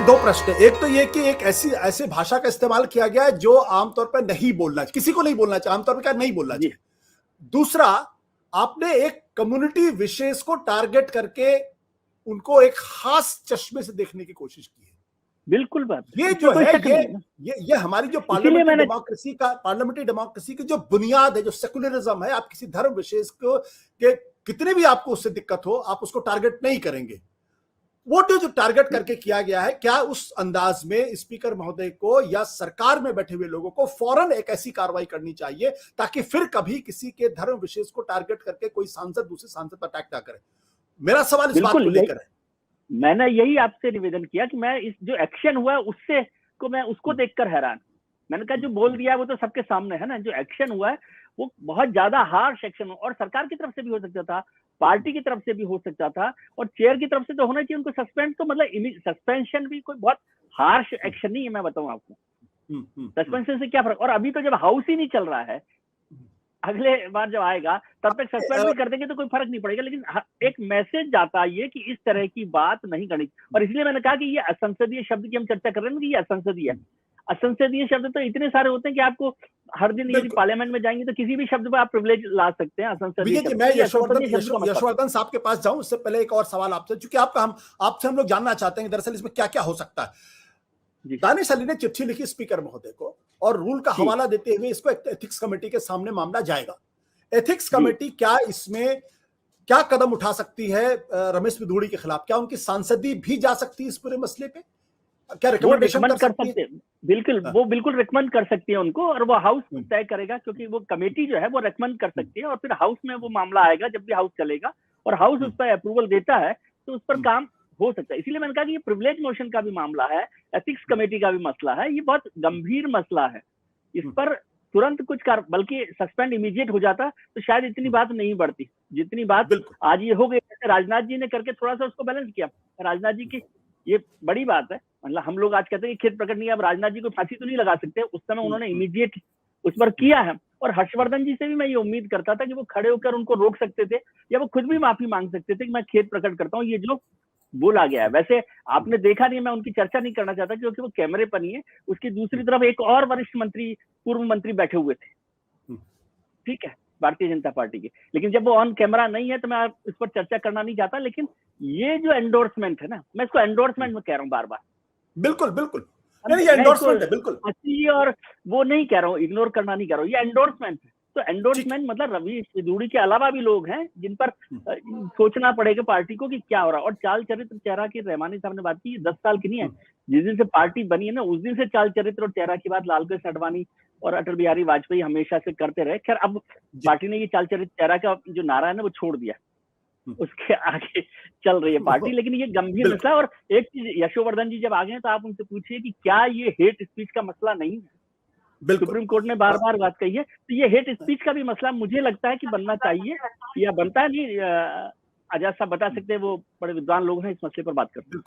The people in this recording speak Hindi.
दो प्रश्न है। एक तो ये कि एक ऐसी भाषा का इस्तेमाल किया गया है जो आमतौर पर नहीं बोलना चाहिए, किसी को नहीं बोलना चाहिए, आमतौर पर क्या नहीं बोलना चाहिए। दूसरा, आपने एक कम्युनिटी विशेष को टारगेट करके उनको एक खास चश्मे से देखने की कोशिश की है। बिल्कुल बात, ये जो है ये हमारी जो पार्लियामेंट्री डेमोक्रेसी की जो बुनियाद है, जो सेकुलरिज्म है, आप किसी धर्म विशेष को के कितने भी आपको उससे दिक्कत हो, आप उसको टारगेट नहीं करेंगे। वो जो टारगेट करके किया गया है, क्या उस अंदाज में स्पीकर महोदय को या सरकार में बैठे हुए लोगों को फौरन एक ऐसी कार्रवाई करनी चाहिए ताकि फिर कभी किसी के धर्म विशेष को टारगेट करके कोई सांसद दूसरे सांसद पर अटैक ना करे। मेरा सवाल इस बात को लेकर है। मैंने यही आपसे निवेदन किया कि मैं इस जो एक्शन हुआ उससे को मैं उसको देखकर हैरान। मैंने कहा जो बोल दिया वो तो सबके सामने है ना, जो एक्शन हुआ है वो बहुत ज्यादा हार्श एक्शन और सरकार की तरफ से भी हो सकता था, पार्टी की तरफ से भी हो सकता था, और चेयर की तरफ से तो होना चाहिए उनको सस्पेंड। तो मतलब सस्पेंशन भी कोई बहुत हार्श एक्शन नहीं है, मैं बताऊं आपको। सस्पेंशन से क्या फर्क, और अभी तो जब हाउस ही नहीं चल रहा है, अगले बार जब आएगा तब तक सस्पेंड भी कर देंगे तो कोई फर्क नहीं पड़ेगा। लेकिन एक मैसेज जाता है ये कि इस तरह की बात नहीं करनी। और इसलिए मैंने कहा कि ये असंसदीय शब्द की हम चर्चा कर रहे हैं कि ये असंसदीय है। असंसदीय शब्द तो इतने सारे होते हैं कि आपको हर दिन यदि पार्लियामेंट में जाएंगे तो किसी भी शब्द पर आप प्रिविलेज ला सकते हैं। असंसदीय मैं यशवर्धन साहब के पास जाऊं उससे पहले एक और सवाल आपसे, क्योंकि आपसे हम लोग जानना चाहते हैं दरअसल इसमें क्या क्या हो सकता है। दानिश अली ने चिट्ठी लिखी स्पीकर महोदय को और रूल का हवाला देते हुए इसको एथिक्स कमेटी के सामने मामला जाएगा। एथिक्स कमेटी क्या इसमें क्या कदम उठा सकती है रमेश पिधूड़ी के खिलाफ? क्या उनकी सांसदी भी जा सकती है इस पूरे मसले पे? क्या रिकमेंडेशन कर सकती है? बिल्कुल, वो बिल्कुल रिकमेंड कर सकती है उनको, और वो हाउस तय करेगा, क्योंकि वो कमेटी जो है वो रिकमेंड कर सकती है और फिर हाउस में वो मामला आएगा जब भी हाउस चलेगा और हाउस उस पर अप्रूवल देता है तो उस पर काम हो सकता है। इसीलिए मैंने कहा कि ये प्रिविलेज मोशन का भी मामला है, एथिक्स कमेटी का भी मसला है, ये बहुत गंभीर मसला है। इस पर तुरंत कुछ कर, बल्कि सस्पेंड इमीडिएट हो जाता तो शायद इतनी बात नहीं बढ़ती जितनी बात आज ये हो गई। जैसे राजनाथ जी ने करके थोड़ा सा उसको बैलेंस किया। राजनाथ जी की ये बड़ी बात है। मतलब हम लोग आज कहते हैं कि खेद प्रकट नहीं है, अब राजनाथ जी को फांसी तो नहीं लगा सकते, उस समय उन्होंने इमीडिएट उस पर किया है। और हर्षवर्धन जी से भी मैं ये उम्मीद करता था कि वो खड़े होकर उनको रोक सकते थे या वो खुद भी माफी मांग सकते थे कि मैं खेद प्रकट करता हूँ, ये जो बोला गया है। वैसे आपने देखा नहीं, मैं उनकी चर्चा नहीं करना चाहता क्योंकि वो कैमरे पर नहीं है। उसकी दूसरी तरफ एक और वरिष्ठ मंत्री, पूर्व मंत्री बैठे हुए थे, ठीक है, भारतीय जनता पार्टी के। लेकिन जब वो ऑन कैमरा नहीं है तो मैं इस पर चर्चा करना नहीं चाहता। लेकिन ये जो एंडोर्समेंट है ना, मैं इसको एंडोर्समेंट में कह रहा हूँ बार बार। बिल्कुल बिल्कुल, ये एंडोर्समेंट है, बिल्कुल। और वो नहीं कह रहा हूँ, इग्नोर करना नहीं कह रहा हूँ, ये एंडोर्समेंट है। तो एंडोर्समेंट मतलब रमेश पिधूड़ी के अलावा भी लोग हैं जिन पर सोचना पड़ेगा पार्टी को कि क्या हो रहा है। और चाल चरित्र चेहरा की रहमानी साहब ने बात की, 10 साल की नहीं है, जिस दिन से पार्टी बनी है ना उस दिन से चाल चरित्र और चेहरा की बात लालकृष्ण आडवाणी और अटल बिहारी वाजपेयी हमेशा से करते रहे। खैर अब पार्टी ने ये चाल चरित्र चेहरा का जो नारा है ना वो छोड़ दिया, उसके आगे चल रही है पार्टी। लेकिन ये गंभीर मसला है। और एक चीज, यशोवर्धन जी जब आ गए तो आप उनसे पूछिए कि क्या ये हेट स्पीच का मसला नहीं है? सुप्रीम कोर्ट ने बार बार बात कही है, तो ये हेट स्पीच का भी मसला मुझे लगता है कि बनना चाहिए या बनता है नहीं। आजाद साहब बता सकते हैं, वो बड़े विद्वान लोग हैं, इस मसले पर बात करते हैं।